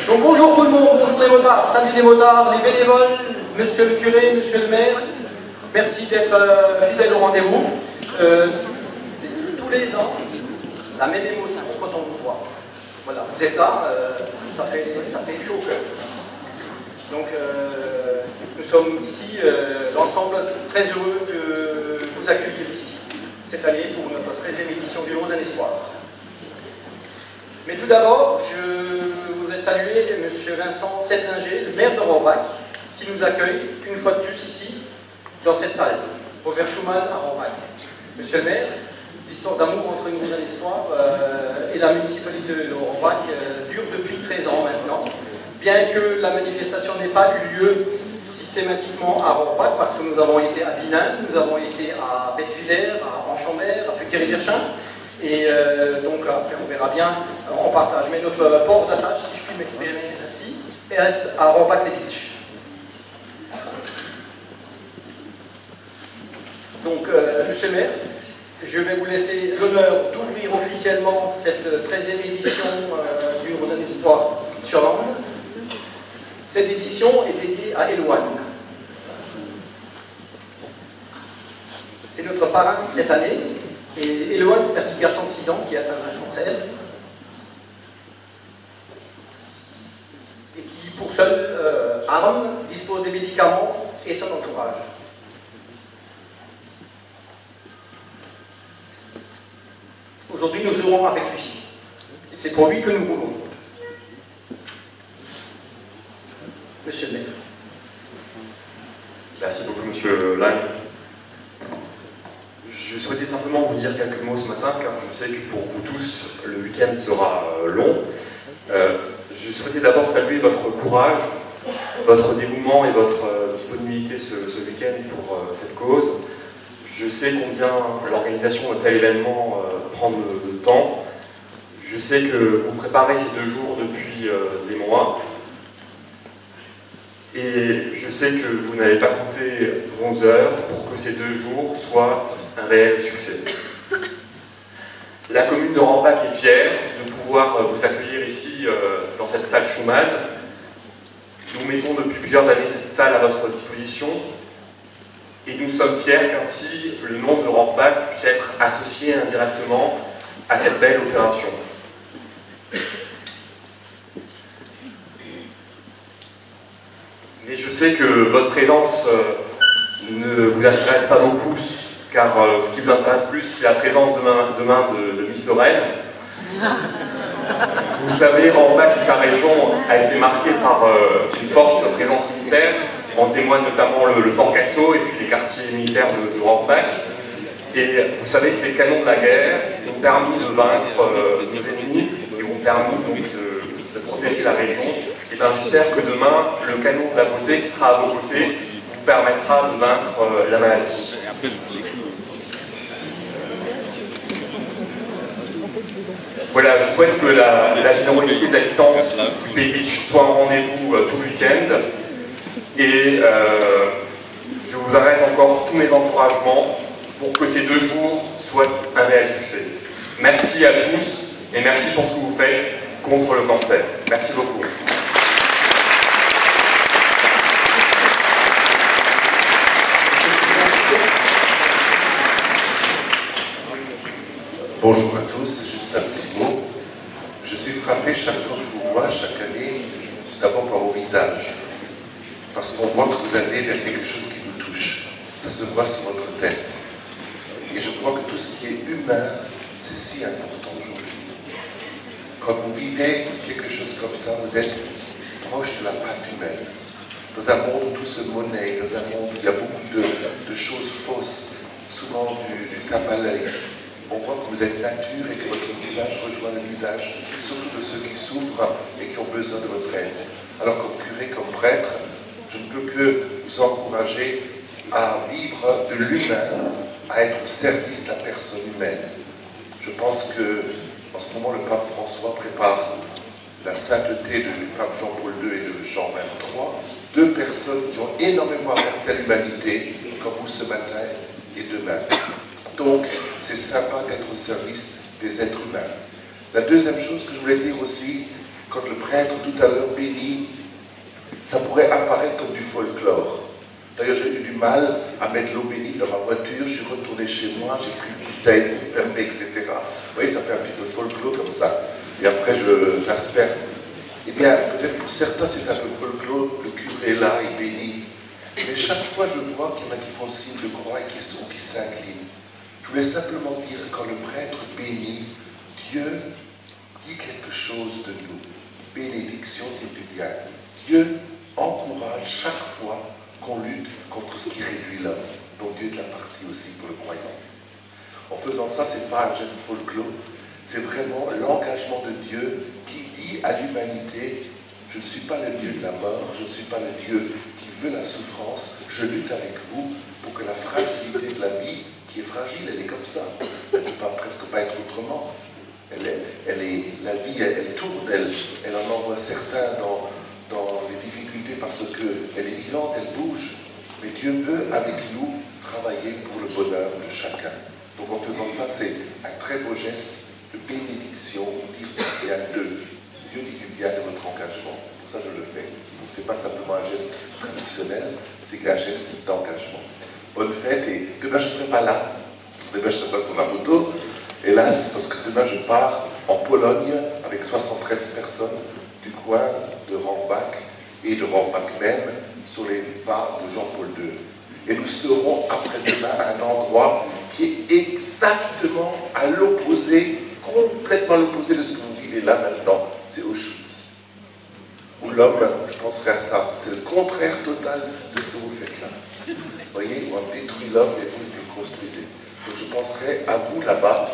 Donc bonjour tout le monde, bonjour les motards, salut les motards, les bénévoles, monsieur le curé, monsieur le maire, merci d'être fidèles au rendez-vous. Tous les ans, la même émotion quand on vous voit. Voilà, vous êtes là, ça fait chaud au cœur. Donc nous sommes ici, l'ensemble, très heureux de vous accueillir ici, cette année pour notre 13e édition du Lausanne Espoir. Mais tout d'abord, je voudrais saluer M. Vincent Settinger, le maire de Rohrbach, qui nous accueille une fois de plus ici, dans cette salle, au Ver Schumann à Rohrbach. Monsieur le maire, l'histoire d'amour entre une Lausanne Espoir et la municipalité de Rohrbach dure depuis 13 ans maintenant, bien que la manifestation n'ait pas eu lieu systématiquement à Rohrbach, parce que nous avons été à Bilin, nous avons été à Bettwiller, à Enchambert, à Petit-Riverchin. Et donc après on verra bien en partage. Mais notre port d'attache, si je puis m'exprimer ainsi, reste à Rohrbach-les-Bitches. Donc monsieur le maire, je vais vous laisser l'honneur d'ouvrir officiellement cette 13e édition du Lausanne Espoir Challenge. Cette édition est dédiée à Éloane. C'est notre parrain cette année. Et Éloane, c'est un petit garçon de 6 ans qui a atteint un cancer et qui, pour seule arme, dispose des médicaments et son entourage. Aujourd'hui, nous serons avec lui. Et c'est pour lui que nous roulons. Monsieur le maire. Merci beaucoup, monsieur Lang. Je souhaitais simplement vous dire quelques mots ce matin, car je sais que pour vous tous, le week-end sera long. Je souhaitais d'abord saluer votre courage, votre dévouement et votre disponibilité ce week-end pour cette cause. Je sais combien l'organisation de tel événement prend de temps. Je sais que vous préparez ces 2 jours depuis des mois. Et je sais que vous n'avez pas compté 11 heures pour que ces 2 jours soient un réel succès. La commune de Rohrbach est fière de pouvoir vous accueillir ici dans cette salle Schumann. Nous mettons depuis plusieurs années cette salle à votre disposition et nous sommes fiers qu'ainsi le nom de Rohrbach puisse être associé indirectement à cette belle opération. Mais je sais que votre présence ne vous intéresse pas beaucoup, car ce qui vous intéresse plus, c'est la présence demain de Miss Lorraine. Vous savez, Rohrbach et sa région a été marquée par une forte présence militaire, en témoigne notamment le fort Cassot et puis les quartiers militaires de Rohrbach. Et vous savez que les canons de la guerre ont permis de vaincre nos ennemis et ont permis donc de protéger la région. Et bien j'espère que demain, le canon de la beauté qui sera à vos côtés vous permettra de vaincre la maladie. Voilà, je souhaite que la générosité des habitants du Pays Bitche soit en rendez-vous tout le week-end. Et je vous adresse encore tous mes encouragements pour que ces 2 jours soient un réel succès. Merci à tous et merci pour ce que vous faites contre le cancer. Merci beaucoup. Bonjour à tous, juste un petit mot. Je suis frappé chaque fois que je vous vois, chaque année, d'abord par vos visages. Parce qu'on voit que vous allez vers quelque chose qui vous touche. Ça se voit sur votre tête. Et je crois que tout ce qui est humain, c'est si important aujourd'hui. Quand vous vivez quelque chose comme ça, vous êtes proche de la patte humaine. Dans un monde où tout se monnaie, dans un monde où il y a beaucoup de choses fausses, souvent du tape à l'œil. On voit que vous êtes nature et que votre visage rejoint le visage, surtout de ceux qui souffrent et qui ont besoin de votre aide. Alors comme curé, comme prêtre, je ne peux que vous encourager à vivre de l'humain, à être au service de la personne humaine. Je pense que en ce moment, le pape François prépare la sainteté du pape Jean-Paul II et de Jean-Baptiste III, 2 personnes qui ont énormément apporté à l'humanité, comme vous ce matin et demain. Donc, c'est sympa d'être au service des êtres humains. La deuxième chose que je voulais dire aussi, quand le prêtre tout à l'heure bénit, ça pourrait apparaître comme du folklore. D'ailleurs, j'ai eu du mal à mettre l'eau bénite dans ma voiture, je suis retourné chez moi, j'ai pris une bouteille pour fermer, etc. Vous voyez, ça fait un petit peu folklore comme ça. Et après, j'aspère. Eh bien, peut-être pour certains, c'est un peu folklore, le curé est là, il bénit. Mais chaque fois, je vois qu'il y en a qui font le signe de croix et qui s'inclinent. Je voulais simplement dire que quand le prêtre bénit, Dieu dit quelque chose de nous. Bénédiction titulière. Dieu encourage chaque fois qu'on lutte contre ce qui réduit l'homme. Donc Dieu est de la partie aussi pour le croyant. En faisant ça, ce n'est pas un geste folklore, c'est vraiment l'engagement de Dieu qui dit à l'humanité, je ne suis pas le Dieu de la mort, je ne suis pas le Dieu qui veut la souffrance, je lutte avec vous pour que la fragilité de la vie, qui est fragile, elle est comme ça, elle ne peut presque pas être autrement. La vie, elle tourne, elle en envoie certains dans les difficultés parce qu'elle est vivante, elle bouge. Mais Dieu veut avec nous travailler pour le bonheur de chacun. Donc en faisant ça, c'est un très beau geste de bénédiction, dire du bien d'eux. Dieu dit du bien de votre engagement. Pour ça, je le fais. Donc ce n'est pas simplement un geste traditionnel, c'est un geste d'engagement. Bonne fête, et demain je ne serai pas là. Demain je ne serai pas sur la moto, hélas, parce que demain je pars en Pologne avec 73 personnes du coin de Rambach et de Rambach même sur les pas de Jean-Paul II. Et nous serons après-demain à un endroit qui est exactement à l'opposé, complètement à l'opposé de ce que vous vivez là maintenant, c'est Auschwitz. Où l'homme, je penserai à ça, c'est le contraire total de ce que vous faites là. Vous voyez, on détruit l'homme et vous le construisez. Donc je penserai à vous là-bas,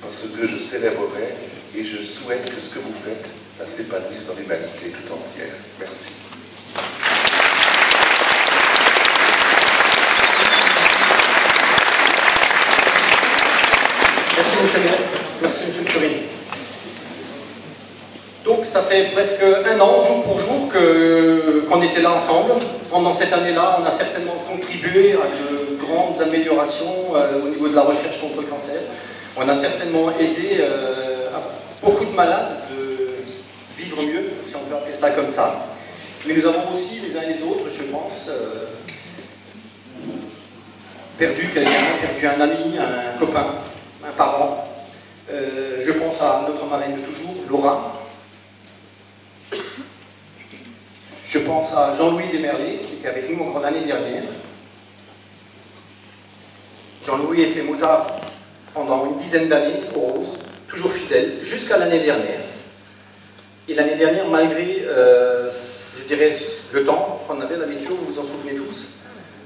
parce que je célébrerai et je souhaite que ce que vous faites s'épanouisse dans l'humanité tout entière. Merci. Merci monsieur le maire, merci monsieur le curé. Donc ça fait presque un an, jour pour jour, qu'on était là ensemble. Pendant cette année-là, on a certainement contribué à de grandes améliorations au niveau de la recherche contre le cancer. On a certainement aidé beaucoup de malades de vivre mieux, si on peut appeler ça comme ça. Mais nous avons aussi, les uns et les autres, je pense, perdu quelqu'un, perdu un ami, un copain, un parent. Je pense à notre marraine de toujours, Laura. Je pense à Jean-Louis Desmerlés, qui était avec nous encore l'année dernière. Jean-Louis était motard pendant une dizaine d'années au Rose, toujours fidèle, jusqu'à l'année dernière. Et l'année dernière, malgré, je dirais, le temps qu'on avait, la météo, vous vous en souvenez tous,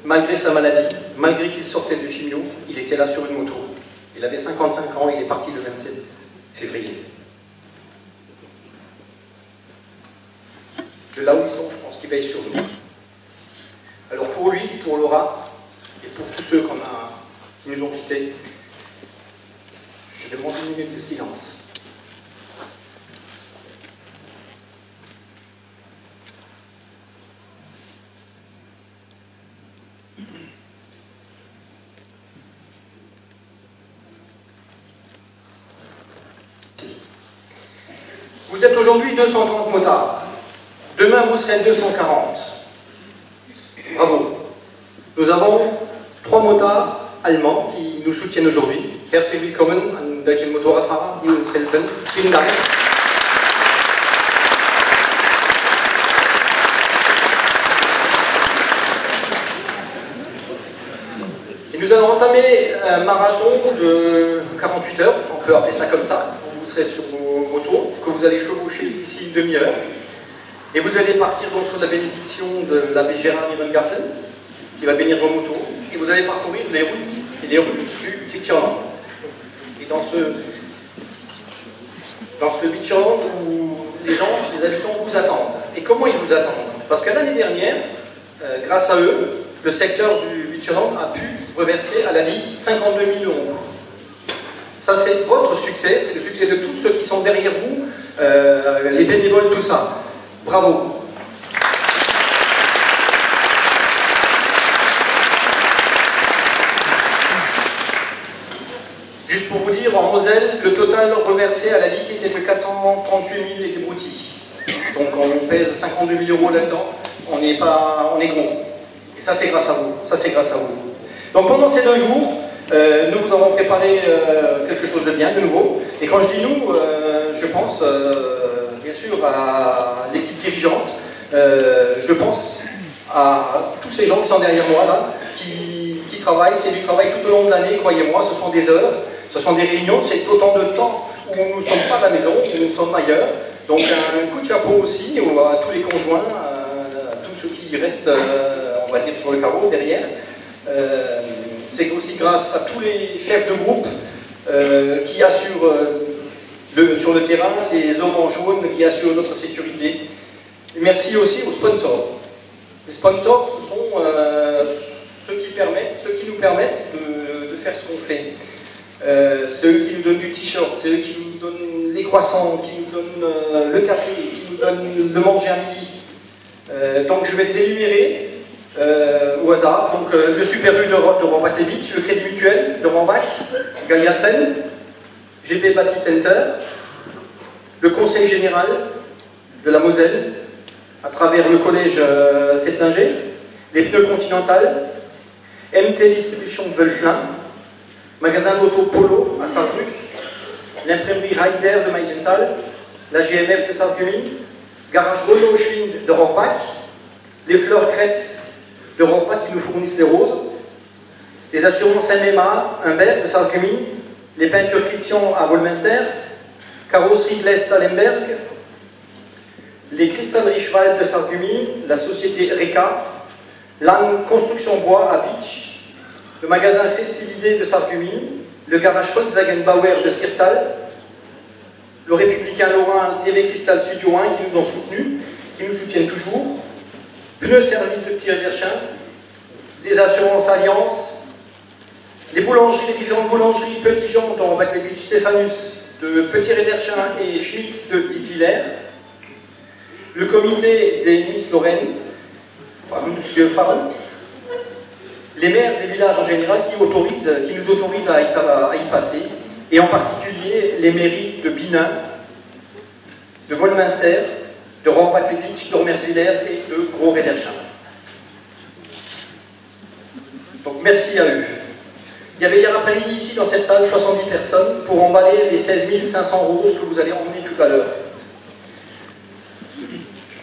malgré sa maladie, malgré qu'il sortait de chimio, il était là sur une moto. Il avait 55 ans, il est parti le 27 février. De là où ils sont, je pense qu'ils veillent sur nous. Alors pour lui, pour Laura, et pour tous ceux qui nous ont quittés, je demande une minute de silence. Vous êtes aujourd'hui 230 motards. Demain, vous serez 240. Bravo. Nous avons 3 motards allemands qui nous soutiennent aujourd'hui. Herzlich willkommen an deutschen Motorradfahrer, die uns helfen. Vielen Dank. Et nous allons entamer un marathon de 48 heures, on peut appeler ça comme ça. Vous serez sur vos motos, que vous allez chevaucher d'ici une demi-heure. Et vous allez partir donc sur la bénédiction de l'abbé Gérard Nierengarten, qui va bénir vos motos, et vous allez parcourir les routes du Fitzgerald. Et dans ce Fitzgerald où les habitants vous attendent. Et comment ils vous attendent? Parce que l'année dernière, grâce à eux, le secteur du Fitzgerald a pu reverser à la Ligue 52 000 €. Ça, c'est votre succès, c'est le succès de tous ceux qui sont derrière vous, les bénévoles, tout ça. Bravo. Juste pour vous dire, en Moselle, le total reversé à la Ligue était de 438 000 et des broutilles. Donc on pèse 52 000 € là-dedans, on est gros. Et ça c'est grâce à vous, ça c'est grâce à vous. Donc pendant ces 2 jours, nous vous avons préparé quelque chose de bien, de nouveau. Et quand je dis nous, je pense bien sûr à l'équipe dirigeante, je pense à tous ces gens qui sont derrière moi là, qui travaillent, c'est du travail tout au long de l'année, croyez-moi, ce sont des heures, ce sont des réunions, c'est autant de temps où nous ne sommes pas à la maison, où nous sommes ailleurs. Donc un coup de chapeau aussi à tous les conjoints, à tous ceux qui restent, on va dire, sur le carreau derrière. C'est aussi grâce à tous les chefs de groupe qui assurent sur le terrain, les hommes en jaune qui assurent notre sécurité. Et merci aussi aux sponsors. Les sponsors, ce sont ceux qui nous permettent de faire ce qu'on fait. C'est eux qui nous donnent du t-shirt, c'est eux qui nous donnent les croissants, qui nous donnent le café, qui nous donnent le manger à midi. Donc je vais les énumérer au hasard. Donc le Super U de Rombach-les-Bitches, le Crédit Mutuel de Rombach, Galiatren, GP Bâti Center, le Conseil Général de la Moselle, à travers le collège Septinger, les pneus Continental, MT Distribution de Velflin, magasin d'auto Polo à Saarbrück, l'imprimerie Reiser de Meisenthal, la GMF de Sarreguemines, garage Renault Schwind de Rohrbach, les fleurs Krebs de Rohrbach qui nous fournissent les roses, les assurances MMA, Humbert de Sarreguemines, les peintures Christian à Wolminster, carrosserie de l'Est à Lemberg, les cristalleries Cheval de Sarreguemines, la société Reka, Lang Construction Bois à Bitche, le magasin Festivité de Sarreguemines, le garage Volkswagen Bauer de Sirstal, le républicain Lorrain TV Cristal Studio 1 qui nous ont soutenus, qui nous soutiennent toujours, Pneus Service de Petit-Réderchin, les assurances Alliance, les boulangeries, les différentes boulangeries Petit Jean de Rombach-les-Bitches, Stéphanus de Petit-Réderchin et Schmitz de Disvillers, le comité des Miss Lorraine, par M. Faron, les maires des villages en général qui nous autorisent à y passer, et en particulier les mairies de Binin, de Wolminster, de Rombach-les-Bitches, de Romersvillers et de Gros-Réderchin. Donc merci à eux. Il y avait hier après-midi ici dans cette salle 70 personnes pour emballer les 16 500 roses que vous allez emmener tout à l'heure.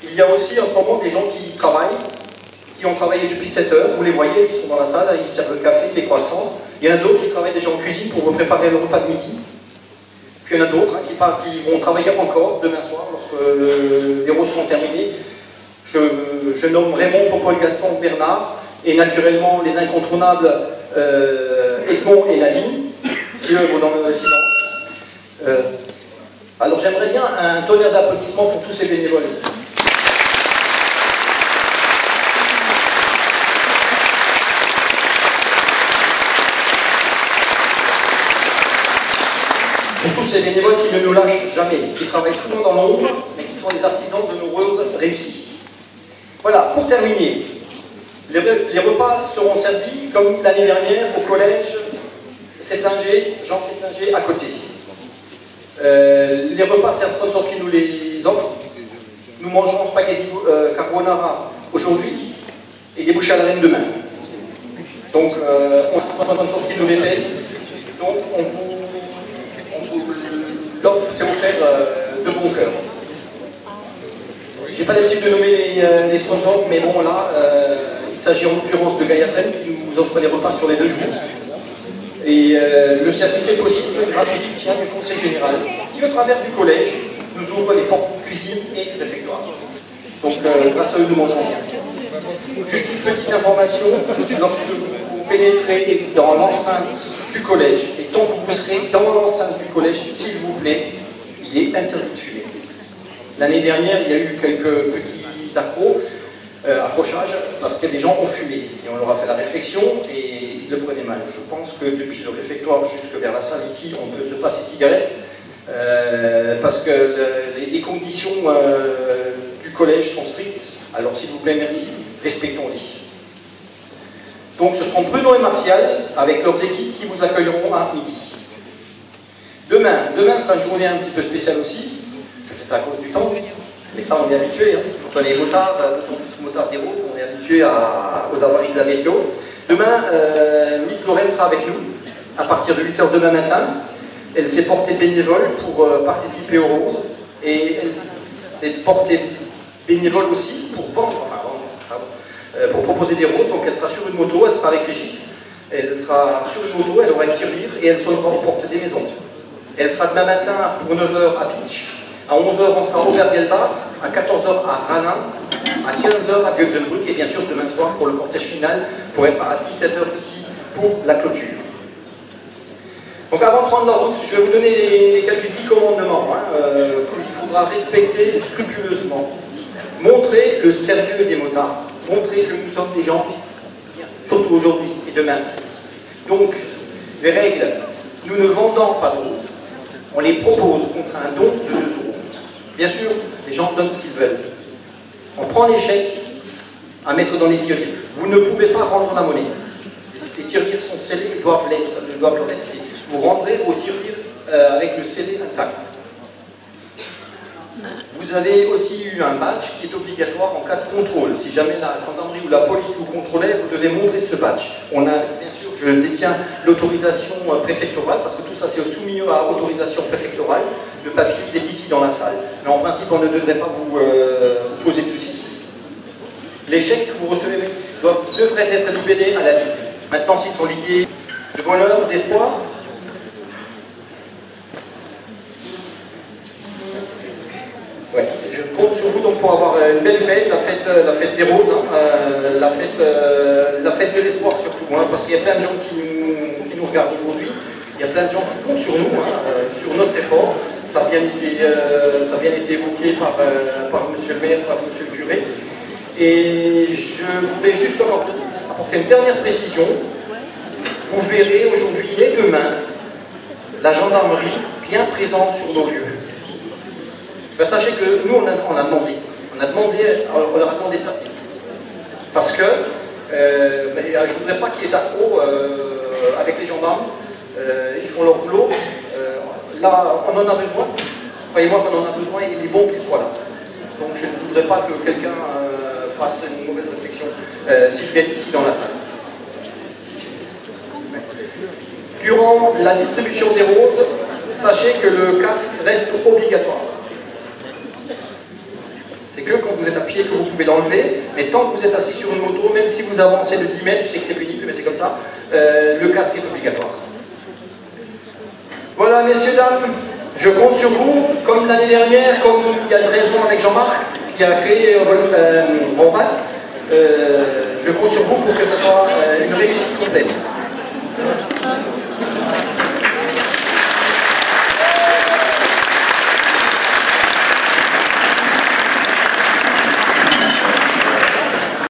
Il y a aussi en ce moment des gens qui travaillent, qui ont travaillé depuis 7 heures, vous les voyez, ils sont dans la salle, ils servent le café, des croissants. Il y en a d'autres qui travaillent déjà en cuisine pour vous préparer le repas de midi. Puis il y en a d'autres qui vont travailler encore demain soir lorsque les roses seront terminées. Je nomme Raymond, Popol, Gaston, Bernard, et naturellement les incontournables Edmond et Nadine, qui œuvrent dans le silence. Alors j'aimerais bien un tonnerre d'applaudissements pour tous ces bénévoles. Pour tous ces bénévoles qui ne nous lâchent jamais, qui travaillent souvent dans l'ombre, mais qui sont les artisans de nos roses réussies. Voilà, pour terminer, les repas seront servis comme l'année dernière au collège Septinger, Jean Septinger à côté. Les repas, c'est un sponsor qui nous les offre. Nous mangerons spaghetti carbonara aujourd'hui et des bouchées à la reine demain. Donc, on a un sponsor qui nous les paye. Donc, l'offre, c'est offert de bon cœur. J'ai pas l'habitude de nommer les sponsors, mais bon, là, il s'agit en l'occurrence de Galiatren qui nous offre les repas sur les 2 jours. Et le service est possible grâce au soutien du Conseil Général, qui, au travers du collège, nous ouvre les portes de cuisine et de réfectoire. Donc, grâce à eux, nous mangeons bien. Juste une petite information, lorsque vous pénétrez dans l'enceinte du collège, et tant que vous serez dans l'enceinte du collège, s'il vous plaît, il est interdit de fumer. L'année dernière, il y a eu quelques petits accrochages, parce que des gens ont fumé. Et on leur a fait la réflexion, et ils le prenaient mal. Je pense que depuis le réfectoire jusque vers la salle ici, on peut se passer de cigarettes, parce que les conditions du collège sont strictes. Alors s'il vous plaît, merci, respectons-les. Donc ce seront Bruno et Martial, avec leurs équipes, qui vous accueilleront à midi. Demain sera une journée un petit peu spéciale aussi, peut-être à cause du temps, Mais ça, on est habitué. Hein. Quand on est motard, d'autant plus motard des Roses, on est habitué aux avaries de la météo. Demain, Miss Lorraine sera avec nous à partir de 8h demain matin. Elle s'est portée bénévole pour participer aux Roses et elle s'est portée bénévole aussi pour vendre, pour proposer des roses. Donc elle sera sur une moto, elle sera avec Régis. Elle sera sur une moto, elle aura une tirelire et elle sonnera aux portes des maisons. Elle sera demain matin pour 9h à Pitch. À 11h, on sera au Obergelbach, à 14h à Ranin, à 15h à Götzenbrück et bien sûr demain soir pour le cortège final, pour être à 17h ici pour la clôture. Donc avant de prendre la route, je vais vous donner les quelques 10 commandements qu'il faudra respecter scrupuleusement. Montrer le sérieux des motards, montrer que nous sommes des gens, surtout aujourd'hui et demain. Donc, les règles, nous ne vendons pas de roses, on les propose contre un don de 2 euros. Bien sûr, les gens donnent ce qu'ils veulent. On prend les chèques à mettre dans les tirelires. Vous ne pouvez pas rendre la monnaie. Les tirelires sont scellés, ils doivent le rester. Vous rendrez vos tirelires avec le scellé intact. Vous avez aussi eu un badge qui est obligatoire en cas de contrôle. Si jamais la gendarmerie ou la police vous contrôlait, vous devez montrer ce badge. On a, bien sûr, je détiens l'autorisation préfectorale, parce que tout ça c'est soumis à autorisation préfectorale. Le papier il est ici dans la salle. Mais en principe, on ne devrait pas vous poser de soucis. Les chèques que vous recevez devraient être libellés à la Ligue. Maintenant, s'ils sont ligués de bonheur, d'espoir, ouais, je compte sur vous donc pour avoir une belle fête, la fête des roses, la fête de l'espoir surtout, parce qu'il y a plein de gens qui nous regardent aujourd'hui, il y a plein de gens qui comptent sur nous, sur notre effort. Ça a bien été évoqué par monsieur le maire, par monsieur le curé. Et je voulais juste apporter une dernière précision. Vous verrez aujourd'hui et demain la gendarmerie bien présente sur nos lieux. Ben, sachez que nous, on leur a demandé de passer. Parce que je ne voudrais pas qu'il y ait d'accro avec les gendarmes. Ils font leur boulot. Là, on en a besoin. Croyez-moi qu'on en a besoin et il est bon qu'ils soient là. Donc je ne voudrais pas que quelqu'un fasse une mauvaise réflexion s'il vient ici dans la salle. Durant la distribution des roses, sachez que le casque reste obligatoire. C'est que quand vous êtes à pied que vous pouvez l'enlever, mais tant que vous êtes assis sur une moto, même si vous avancez de 10 mètres, je sais que c'est pénible, mais c'est comme ça, le casque est obligatoire. Voilà, messieurs, dames, je compte sur vous, comme l'année dernière, comme il y a une raison avec Jean-Marc, qui a créé Rombac, je compte sur vous pour que ce soit une réussite complète.